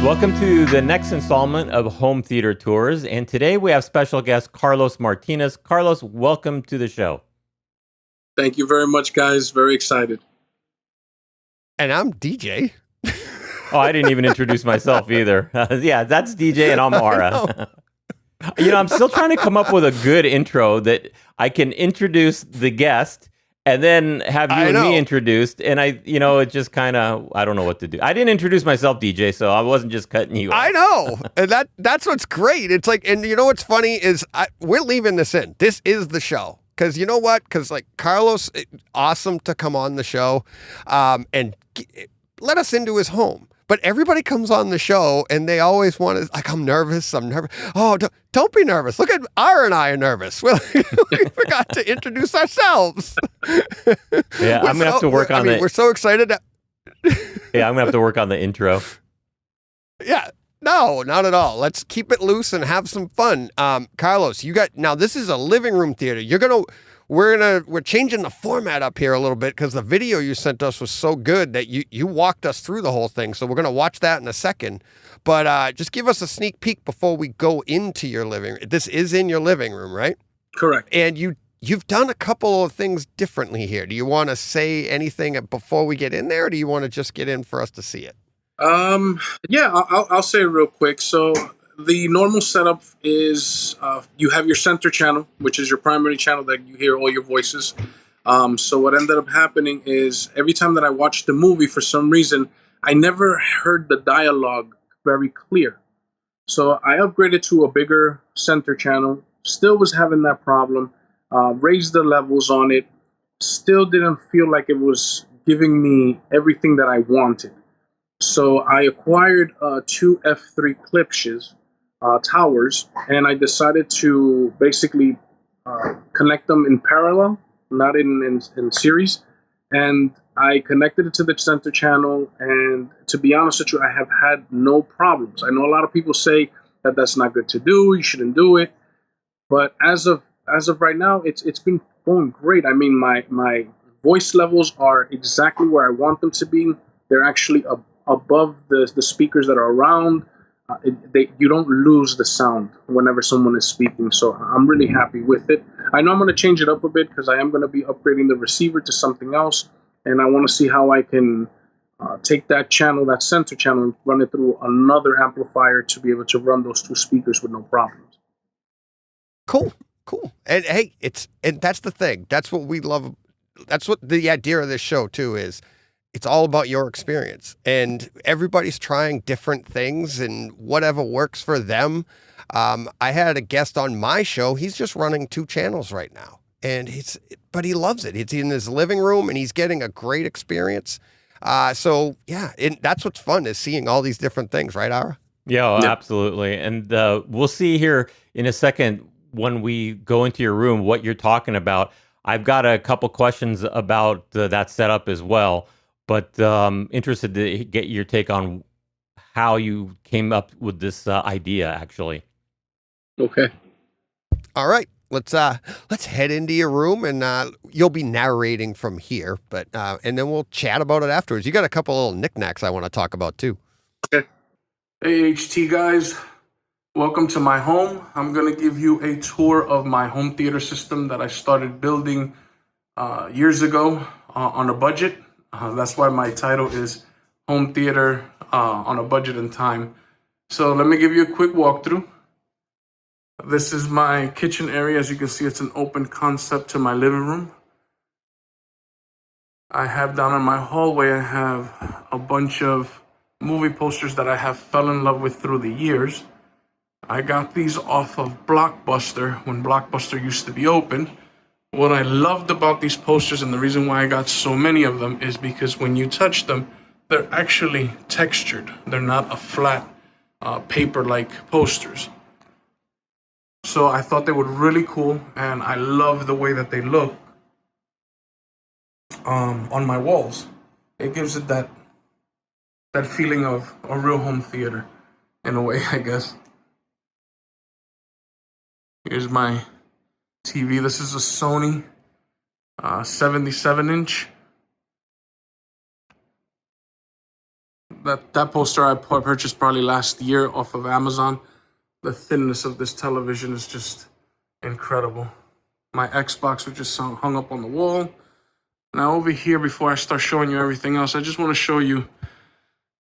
Welcome to the next installment of Home Theater Tours, and today we have special guest Carlos Martinez. Carlos, welcome to the show. Thank you very much, guys. Very excited. And I'm DJ. Oh, I didn't even introduce myself either. Yeah, that's DJ and I'm Aura. I'm still trying to come up with a good intro that I can introduce the guest and then have you and me introduced. And it just kind of, I don't know what to do. I didn't introduce myself, DJ, so I wasn't just cutting you off. I know. And that's what's great. It's like, and you know what's funny is we're leaving this in. This is the show. Because you know what? Because like Carlos, awesome to come on the show and let us into his home. But everybody comes on the show and they always want to, like, I'm nervous. Oh, don't be nervous. Look at Ara and I are nervous. We forgot to introduce ourselves. Yeah, I'm going to have to work on that. We're so excited. Yeah, I'm going to have to work on the intro. Yeah. No, not at all. Let's keep it loose and have some fun. Carlos, now this is a living room theater. We're changing the format up here a little bit because the video you sent us was so good that you walked us through the whole thing. So we're going to watch that in a second. But just give us a sneak peek before we go into your living room. This is in your living room, right? Correct. And you've done a couple of things differently here. Do you want to say anything before we get in there, or do you want to just get in for us to see it? Yeah, I'll say it real quick. So the normal setup is you have your center channel, which is your primary channel that you hear all your voices. So what ended up happening is every time that I watched the movie, for some reason, I never heard the dialogue very clear. So I upgraded to a bigger center channel, still was having that problem, raised the levels on it, still didn't feel like it was giving me everything that I wanted. So I acquired two F3 Klipsch towers, and I decided to basically connect them in parallel, not in series. And I connected it to the center channel, and to be honest with you, I have had no problems. I know a lot of people say that that's not good to do, you shouldn't do it, but as of right now, it's been going great. I mean, my voice levels are exactly where I want them to be. They're actually above the speakers that are around. You don't lose the sound whenever someone is speaking, so I'm really happy with it. I know I'm going to change it up a bit because I am going to be upgrading the receiver to something else, and I want to see how I can take that channel, that center channel, and run it through another amplifier to be able to run those two speakers with no problems. Cool. And hey, and that's the thing. That's what we love. That's what the idea of this show too is. It's all about your experience, and everybody's trying different things and whatever works for them. I had a guest on my show. He's just running 2 channels right now, and but he loves it. It's in his living room and he's getting a great experience. So yeah, and that's what's fun is seeing all these different things, right, Ara? Yeah, absolutely. And we'll see here in a second when we go into your room what you're talking about. I've got a couple questions about that setup as well. But interested to get your take on how you came up with this idea, actually. Okay. All right. Let's head into your room, and you'll be narrating from here, but and then we'll chat about it afterwards. You got a couple little knickknacks I want to talk about too. Okay. Hey, HT guys. Welcome to my home. I'm going to give you a tour of my home theater system that I started building years ago on a budget. That's why my title is Home Theater on a Budget and Time. So let me give you a quick walkthrough. This is my kitchen area. As you can see, it's an open concept to my living room. I have down in my hallway, I have a bunch of movie posters that I have fell in love with through the years. I got these off of Blockbuster when Blockbuster used to be open. What I loved about these posters, and the reason why I got so many of them, is because when you touch them, they're actually textured. They're not a flat paper-like posters. So I thought they were really cool, and I love the way that they look on my walls. It gives it that feeling of a real home theater, in a way, I guess. Here's my TV. This is a Sony 77-inch. That poster I purchased probably last year off of Amazon. The thinness of this television is just incredible. My Xbox, which is hung up on the wall. Now over here, before I start showing you everything else, I just want to show you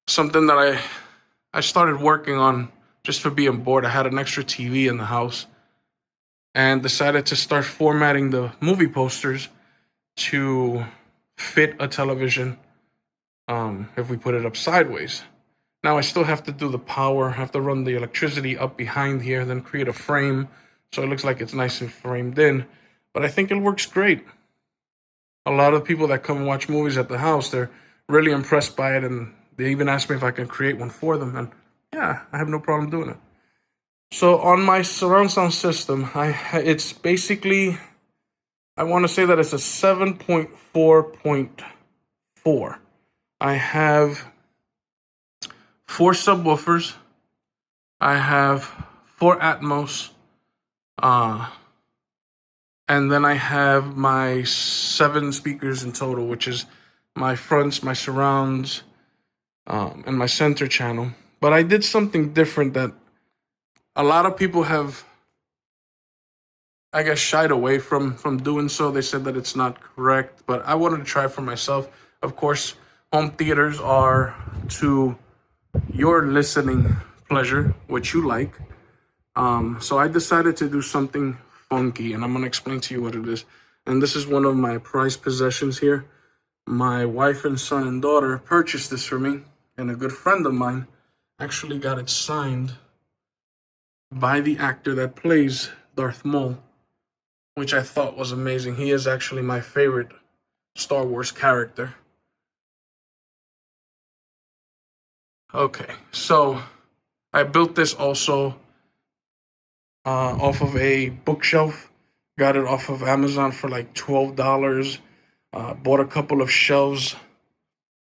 something that I started working on just for being bored. I had an extra TV in the house and decided to start formatting the movie posters to fit a television if we put it up sideways. Now I still have to do the power, have to run the electricity up behind here, then create a frame so it looks like it's nice and framed in. But I think it works great. A lot of people that come and watch movies at the house, they're really impressed by it, and they even ask me if I can create one for them. And yeah, I have no problem doing it. So on my surround sound system, it's basically, I want to say that it's a 7.4.4. I have 4 subwoofers. I have 4 Atmos. And then I have my 7 speakers in total, which is my fronts, my surrounds, and my center channel. But I did something different that a lot of people have, I guess, shied away from doing so. They said that it's not correct, but I wanted to try for myself. Of course, home theaters are to your listening pleasure, what you like. So I decided to do something funky, and I'm going to explain to you what it is. And this is one of my prized possessions here. My wife and son and daughter purchased this for me, and a good friend of mine actually got it signed by the actor that plays Darth Maul, which I thought was amazing. He is actually my favorite Star Wars character. Okay, so I built this also off of a bookshelf. Got it off of Amazon for like $12. Bought a couple of shelves,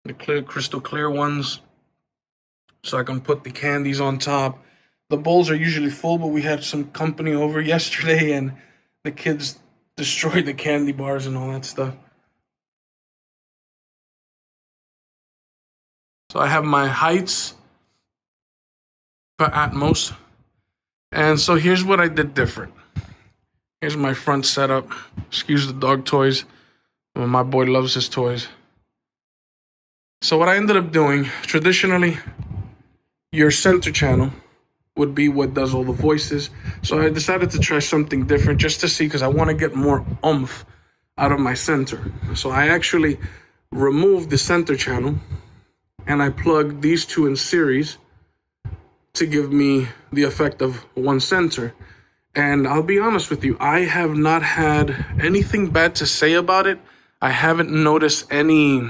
the crystal clear ones, so I can put the candies on top. The bowls are usually full, but we had some company over yesterday and the kids destroyed the candy bars and all that stuff. So I have my heights for Atmos. And so here's what I did different. Here's my front setup. Excuse the dog toys. Well, my boy loves his toys. So what I ended up doing, traditionally, your center channel would be what does all the voices. So I decided to try something different just to see, because I want to get more oomph out of my center. So I actually removed the center channel and I plugged these two in series to give me the effect of one center. And I'll be honest with you, I have not had anything bad to say about it. I haven't noticed any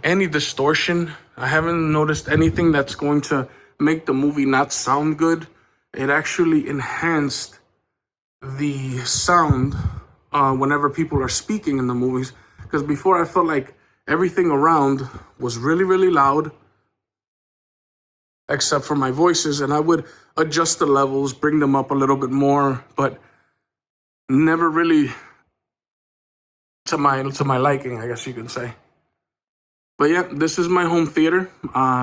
distortion. I haven't noticed anything that's going to make the movie not sound good. It actually enhanced the sound whenever people are speaking in the movies. Because before I felt like everything around was really, really loud, except for my voices, and I would adjust the levels, bring them up a little bit more, but never really to my liking, I guess you could say. But yeah, this is my home theater.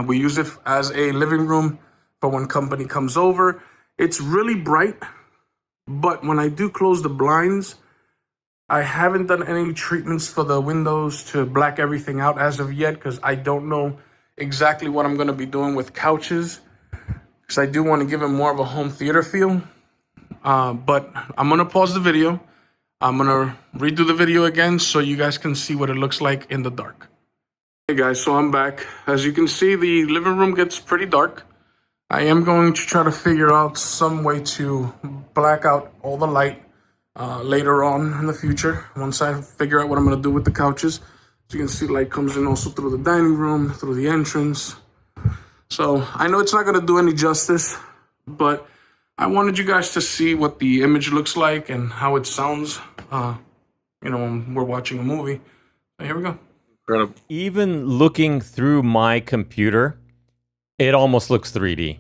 We use it as a living room for when company comes over. It's really bright, but when I do close the blinds, I haven't done any treatments for the windows to black everything out as of yet, because I don't know exactly what I'm going to be doing with couches, because I do want to give it more of a home theater feel. But I'm going to pause the video. I'm going to redo the video again so you guys can see what it looks like in the dark. Hey guys, so I'm back. As you can see, the living room gets pretty dark. I am going to try to figure out some way to black out all the light later on in the future, once I figure out what I'm going to do with the couches. As you can see, light comes in also through the dining room, through the entrance. So I know it's not going to do any justice, but I wanted you guys to see what the image looks like and how it sounds, when we're watching a movie. So here we go. Incredible. Even looking through my computer, it almost looks 3D.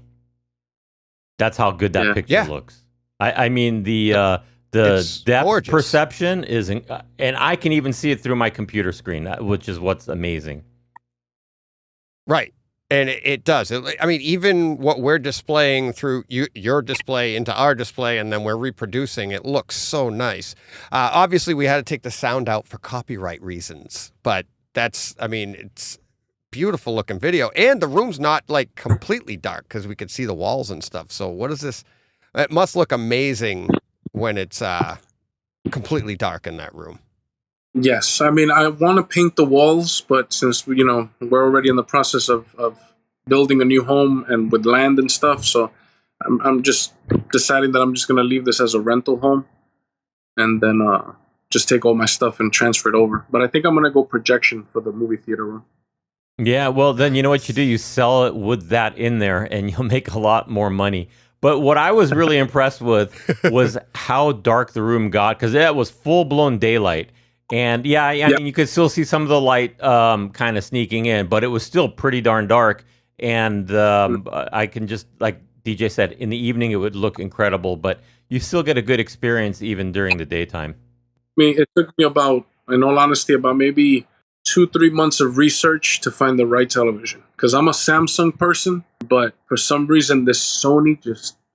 That's how good that picture looks. I mean, the depth gorgeous. Perception is, and I can even see it through my computer screen, which is what's amazing. Right. And it does. I mean, even what we're displaying through your display into our display, and then we're reproducing, it looks so nice. Obviously, we had to take the sound out for copyright reasons, but it's beautiful looking video. And the room's not like completely dark because we could see the walls and stuff. So what is this? It must look amazing when it's completely dark in that room. Yes, I mean, I want to paint the walls, but since we're already in the process of building a new home and with land and stuff, so I'm just deciding that I'm just going to leave this as a rental home, and then just take all my stuff and transfer it over. But I think I'm going to go projection for the movie theater room. Yeah, well, then you know what you do? You sell it with that in there, and you'll make a lot more money. But what I was really impressed with was how dark the room got, because it was full-blown daylight. And I mean, you could still see some of the light kind of sneaking in, but it was still pretty darn dark. And I can just, like DJ said, in the evening it would look incredible, but you still get a good experience even during the daytime. I mean, it took me in all honesty, about maybe 2-3 months of research to find the right television. Because I'm a Samsung person, but for some reason this Sony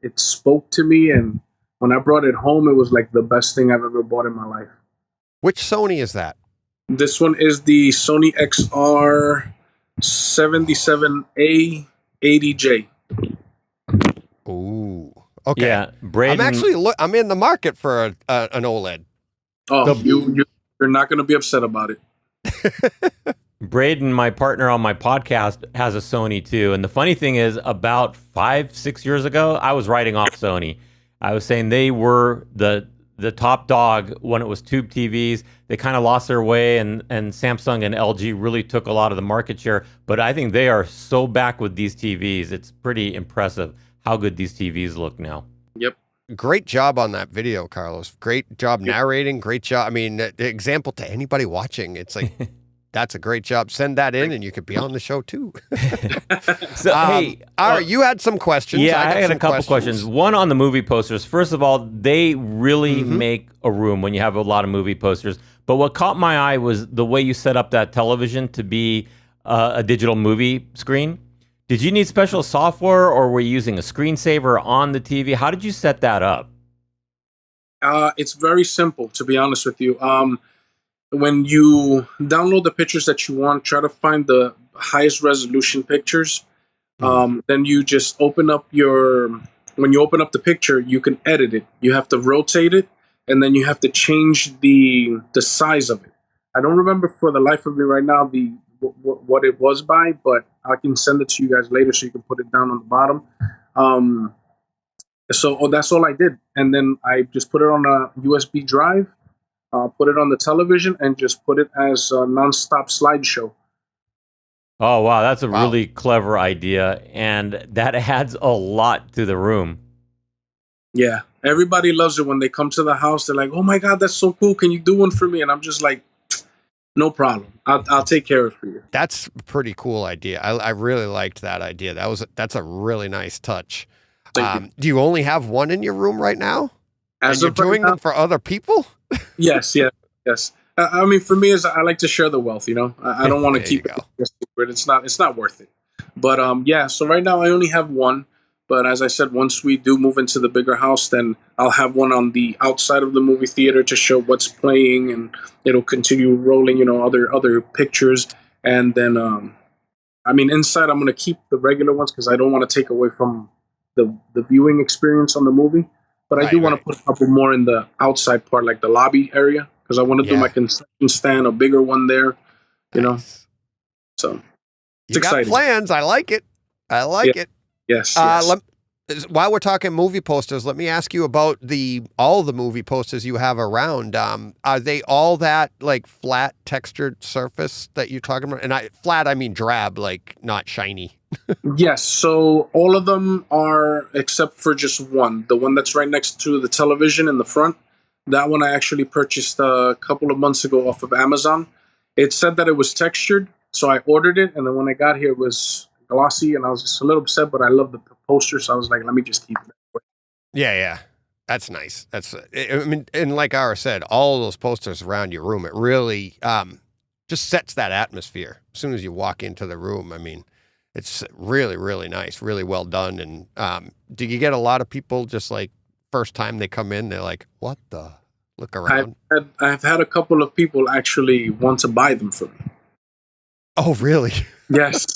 it spoke to me, and when I brought it home, it was like the best thing I've ever bought in my life. Which Sony is that? This one is the Sony XR-77A80J. Ooh, okay. Yeah, Braden, I'm in the market for an OLED. Oh, you're not going to be upset about it. Braden, my partner on my podcast, has a Sony too. And the funny thing is, about 5-6 years ago, I was writing off Sony. I was saying they were the top dog when it was tube TVs. They kind of lost their way, and Samsung and LG really took a lot of the market share. But I think they are so back with these TVs. It's pretty impressive how good these TVs look now. Yep. Great job on that video, Carlos. Great job narrating. Great job. I mean, the example to anybody watching, it's like, that's a great job. Send that in and you could be on the show too. So, hey, all right, you had some questions. Yeah, I had a couple questions. One on the movie posters. First of all, they really make a room when you have a lot of movie posters. But what caught my eye was the way you set up that television to be a digital movie screen. Did you need special software, or were you using a screensaver on the TV? How did you set that up? It's very simple, to be honest with you. When you download the pictures that you want, try to find the highest resolution pictures. Then you just when you open up the picture, you can edit it. You have to rotate it, and then you have to change the size of it. I don't remember for the life of me right now what it was by, but I can send it to you guys later so you can put it down on the bottom. So that's all I did. And then I just put it on a USB drive, put it on the television, and just put it as a nonstop slideshow. Oh, wow. That's a really clever idea. And that adds a lot to the room. Yeah. Everybody loves it when they come to the house. They're like, oh my God, that's so cool. Can you do one for me? And I'm just like, no problem. I'll take care of it for you. That's a pretty cool idea. I really liked that idea. That's a really nice touch. Do you only have one in your room right now? And you're doing them for other people? Yes. I mean, for me, I like to share the wealth. I don't want to keep it a secret. It's not worth it. But so right now I only have one. But as I said, once we do move into the bigger house, then I'll have one on the outside of the movie theater to show what's playing, and it'll continue rolling, other pictures. And then, inside I'm going to keep the regular ones because I don't want to take away from the viewing experience on the movie. But I do want to put a couple more in the outside part, like the lobby area, because I want to do my concession stand, a bigger one there, So it's exciting. Got plans. I like it. It. Yes. While we're talking movie posters, let me ask you about all the movie posters you have around. Are they all that like flat textured surface that you're talking about? And flat, I mean drab, like not shiny. Yes. So all of them are, except for just one, the one that's right next to the television in the front. That one I actually purchased a couple of months ago off of Amazon. It said that it was textured, so I ordered it, and then when I got here, it was glossy, and I was just a little upset, but I love the poster, so I was like, let me just keep it that way. Yeah. That's nice. And like Ara said, all those posters around your room, it really just sets that atmosphere. As soon as you walk into the room, I mean, It's really, really nice, really well done. And do you get a lot of people just like first time they come in, they're like, what the? Look around. I've had a couple of people actually want to buy them for me. Oh, really? Yes,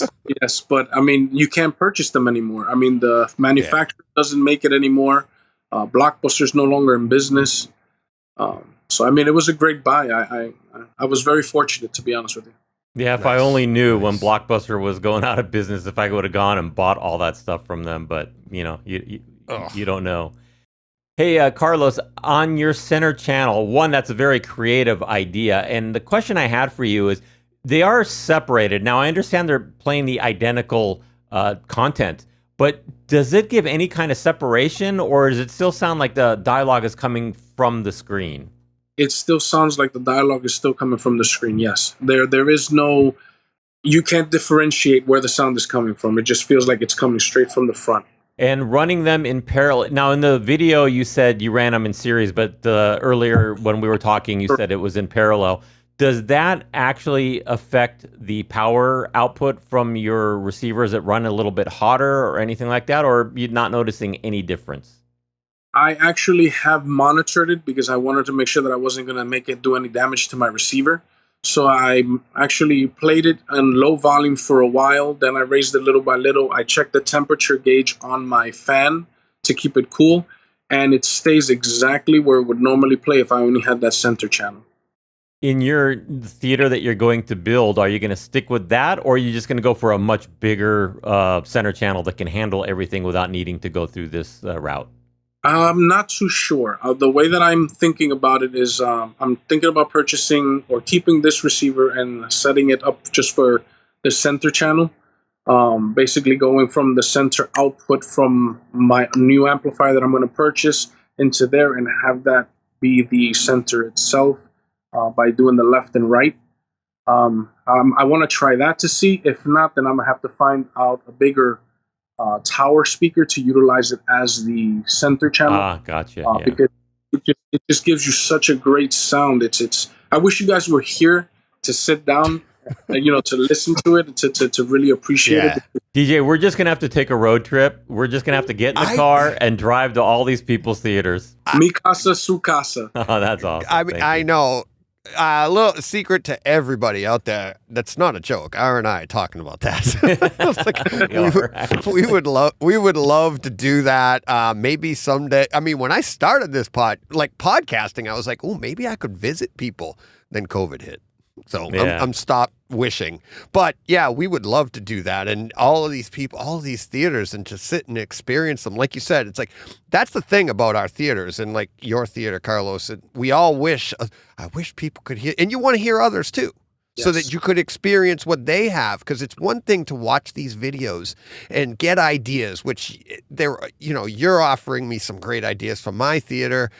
yes. But I mean, you can't purchase them anymore. I mean, the manufacturer doesn't make it anymore. Blockbuster's no longer in business. So I mean, it was a great buy. I was very fortunate, to be honest with you. Yeah, if I only knew when Blockbuster was going out of business, if I would have gone and bought all that stuff from them. But you know, you don't know. Hey, Carlos, on your center channel, one, that's a very creative idea. And the question I had for you is, they are separated. Now, I understand they're playing the identical content, but does it give any kind of separation, or does it still sound like the dialogue is coming from the screen? It still sounds like the dialogue is still coming from the screen, yes. There is no, you can't differentiate where the sound is coming from. It just feels like it's coming straight from the front. And running them in parallel. Now, in the video, you said you ran them in series, but earlier when we were talking, you said it was in parallel. Does that actually affect the power output from your receivers that run a little bit hotter or anything like that, or are you not noticing any difference? I actually have monitored it because I wanted to make sure that I wasn't going to make it do any damage to my receiver. So I actually played it on low volume for a while. Then I raised it little by little. I checked the temperature gauge on my fan to keep it cool. And it stays exactly where it would normally play if I only had that center channel. In your theater that you're going to build, are you going to stick with that? Or are you just going to go for a much bigger center channel that can handle everything without needing to go through this route? I'm not too sure. The way that I'm thinking about it is I'm thinking about purchasing or keeping this receiver and setting it up just for the center channel. Basically going from the center output from my new amplifier that I'm going to purchase into there and have that be the center itself by doing the left and right. I want to try that to see. If not, then I'm going to have to find out a bigger tower speaker to utilize it as the center channel. Gotcha. Because it just gives you such a great sound. It's. I wish you guys were here to sit down, to listen to it, to really appreciate it. DJ, we're just gonna have to take a road trip. We're just gonna have to get in the car and drive to all these people's theaters. Mi casa, su casa. Oh, that's awesome. I mean, I know. A little secret to everybody out there. That's not a joke. R and I are talking about that. We would love to do that. Maybe someday. I mean, when I started this podcasting, I was like, oh, maybe I could visit people. Then COVID hit. So I'm stopped wishing. But yeah, we would love to do that. And all of these people, all of these theaters, and to sit and experience them. Like you said, it's like, that's the thing about our theaters and like your theater, Carlos. We all wish, I wish people could hear, and you want to hear others too. So that you could experience what they have, because it's one thing to watch these videos and get ideas, which you're offering me some great ideas from my theater.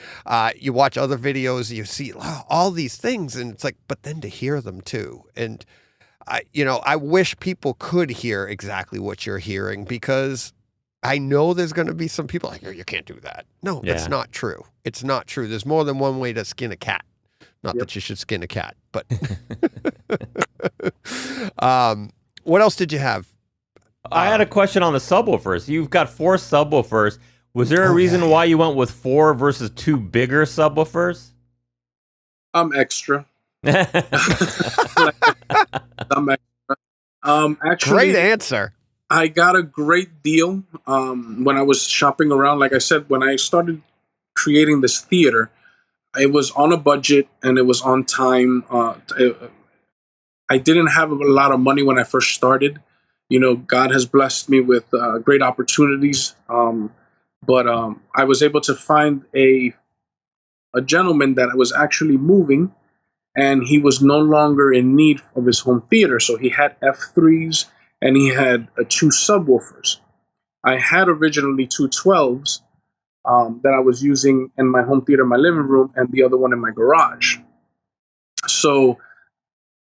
You watch other videos, you see all these things, and it's like, but then to hear them too. And I wish people could hear exactly what you're hearing, because I know there's going to be some people like, you can't do that. No, that's not true. It's not true. There's more than one way to skin a cat. Not that you should skin a cat, but what else did you have? I had a question on the subwoofers. You've got 4 subwoofers. Was there a reason why you went with 4 versus 2 bigger subwoofers? I'm extra. I'm extra. Actually, great answer. I got a great deal when I was shopping around. Like I said, when I started creating this theater, it was on a budget and it was on time. I didn't have a lot of money when I first started. God has blessed me with great opportunities. But I was able to find a gentleman that was actually moving, and he was no longer in need of his home theater. So he had F3s and he had 2 subwoofers. I had originally 2 12s. That I was using in my home theater, my living room, and the other one in my garage. So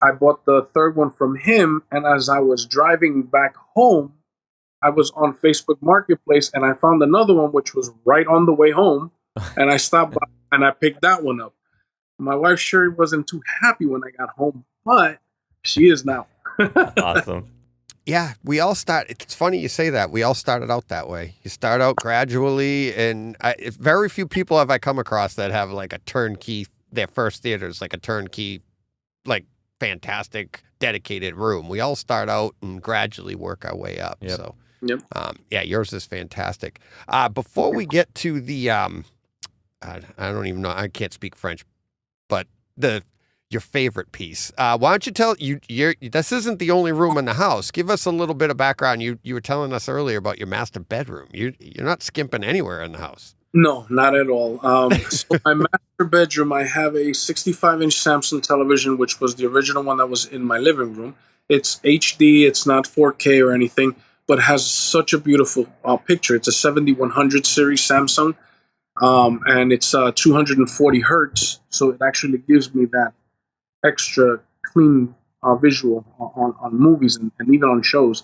I bought the third one from him, and as I was driving back home, I was on Facebook Marketplace, and I found another one which was right on the way home, and I stopped by and I picked that one up. My wife sure wasn't too happy when I got home, but she is now. Awesome. Yeah, we all start. It's funny you say that. We all started out that way. You start out gradually, and very few people have I come across that have like a turnkey. Their first theater is like a turnkey, like fantastic, dedicated room. We all start out and gradually work our way up. Yep. So, Yep. yeah, yours is fantastic. Before we get to the, I don't even know. I can't speak French, but your favorite piece. Why don't you tell this isn't the only room in the house. Give us a little bit of background. You were telling us earlier about your master bedroom. You're not skimping anywhere in the house. No, not at all. So my master bedroom, I have a 65-inch Samsung television, which was the original one that was in my living room. It's HD. It's not 4K or anything, but has such a beautiful picture. It's a 7100 series Samsung, and it's 240 hertz. So it actually gives me that extra clean visual on movies and even on shows.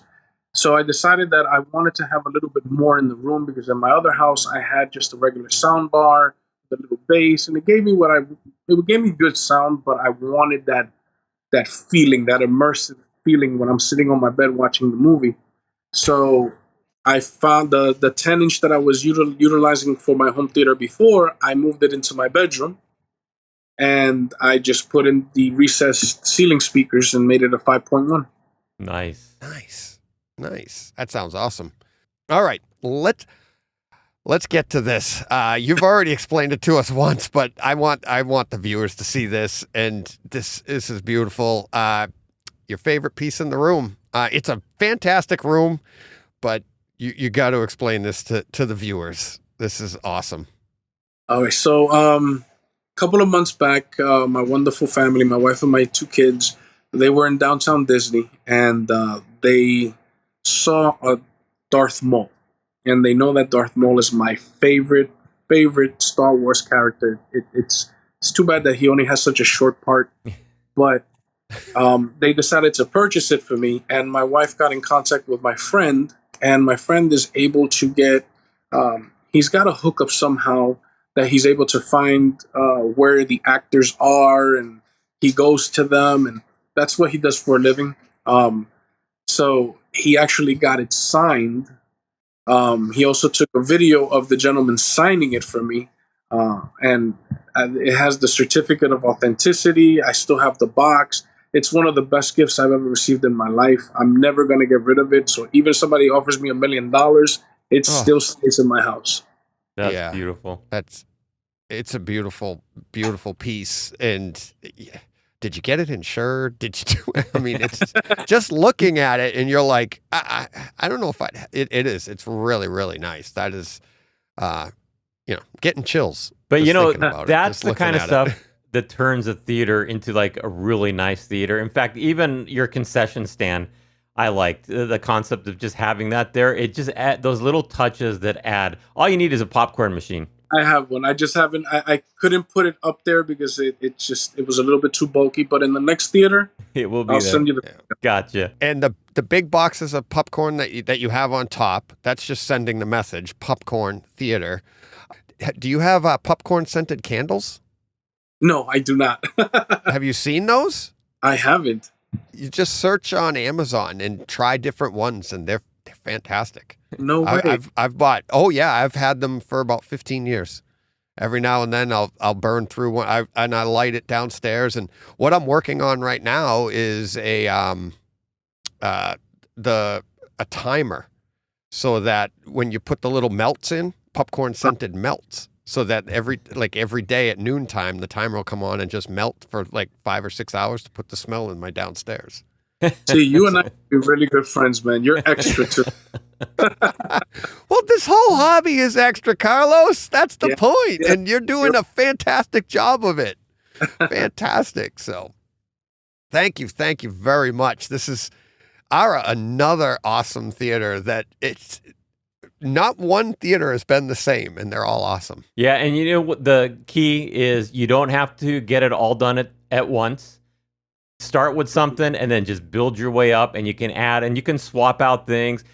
So I decided that I wanted to have a little bit more in the room because in my other house I had just a regular sound bar, the little bass, and it gave me good sound, but I wanted that feeling, that immersive feeling when I'm sitting on my bed watching the movie. So I found the 10-inch that I was utilizing for my home theater before. I moved it into my bedroom. And I just put in the recessed ceiling speakers and made it a 5.1. Nice. That sounds awesome. All right, let's get to this. You've already explained it to us once, but I want the viewers to see this, and this is beautiful. Your favorite piece in the room. It's a fantastic room, but you got to explain this to the viewers. This is awesome. All right, so couple of months back, my wonderful family, my wife and my 2 kids, they were in downtown Disney, and they saw a Darth Maul, and they know that Darth Maul is my favorite Star Wars character. It's too bad that he only has such a short part, but they decided to purchase it for me, and my wife got in contact with my friend, and my friend is able to get, he's got a hookup somehow that he's able to find where the actors are, and he goes to them, and that's what he does for a living. So he actually got it signed. He also took a video of the gentleman signing it for me, and it has the certificate of authenticity. I still have the box. It's one of the best gifts I've ever received in my life. I'm never going to get rid of it. So even somebody offers me $1 million, it still stays in my house. That's beautiful. It's a beautiful, beautiful piece. And did you get it insured? Did you do it? I mean, it's just looking at it and you're like, I don't know if it is. It's really, really nice. That is, getting chills. But that's the kind of stuff that turns a theater into like a really nice theater. In fact, even your concession stand, I liked the concept of just having that there. It just add those little touches that add. All you need is a popcorn machine. I have one. I just haven't. I couldn't put it up there because it was a little bit too bulky. But in the next theater, it will be. I'll send you the. Gotcha. And the big boxes of popcorn that you have on top, that's just sending the message: popcorn theater. Do you have popcorn scented candles? No, I do not. Have you seen those? I haven't. You just search on Amazon and try different ones, and they're fantastic. No way. I've bought. Oh yeah, I've had them for about 15 years. Every now and then I'll burn through one, and I light it downstairs. And what I'm working on right now is a timer, so that when you put the little melts in, popcorn scented melts, so that every day at noontime the timer will come on and just melt for like 5 or 6 hours to put the smell in my downstairs. See, you and I are really good friends, man. You're extra too. Well, this whole hobby is extra, Carlos. That's the point. Yeah. And you're doing a fantastic job of it. Fantastic. So thank you very much. This is another awesome theater that it's not one theater has been the same, and they're all awesome. Yeah, and you know what the key is, you don't have to get it all done at once. Start with something and then just build your way up, and you can add and you can swap out things.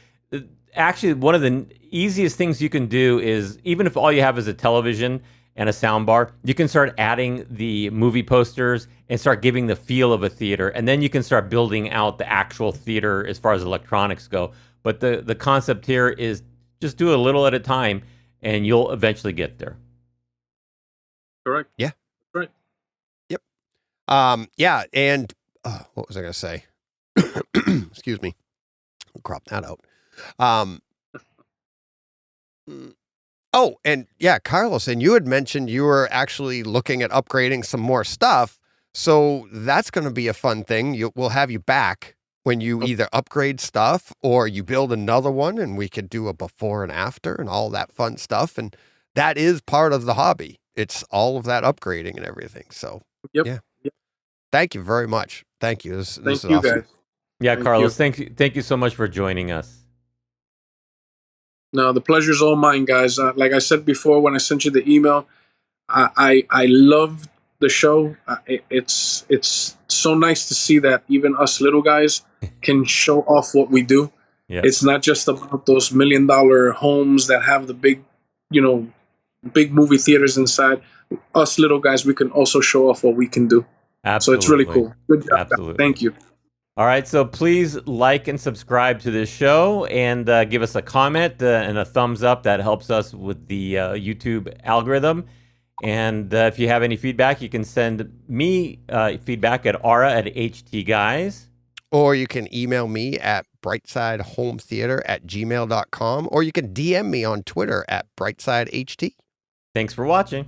Actually, one of the easiest things you can do is, even if all you have is a television and a sound bar, you can start adding the movie posters and start giving the feel of a theater. And then you can start building out the actual theater as far as electronics go. But the concept here is just do a little at a time, and you'll eventually get there. Correct. Yeah. Right. Yep. Yeah. And what was I going to say? Excuse me. I'll crop that out. Oh, and yeah, Carlos, and you had mentioned you were actually looking at upgrading some more stuff. So that's going to be a fun thing. We'll have you back when you either upgrade stuff or you build another one, and we could do a before and after and all that fun stuff. And that is part of the hobby. It's all of that upgrading and everything. So yeah. Thank you very much. Thank you. This is awesome. Guys. Yeah, Carlos, thank you so much for joining us. No, the pleasure's all mine, guys. Like I said before, when I sent you the email, I love the show. It's so nice to see that even us little guys can show off what we do. Yeah. It's not just about those $1 million homes that have the big movie theaters inside. Us little guys, we can also show off what we can do. Absolutely. So it's really cool. Good job. Absolutely. Thank you. All right, so please like and subscribe to this show, and give us a comment and a thumbs up. That helps us with the YouTube algorithm. And if you have any feedback, you can send me feedback at aura@htguys. Or you can email me at brightsidehometheater@gmail.com, or you can DM me on Twitter at brightside.ht. Thanks for watching.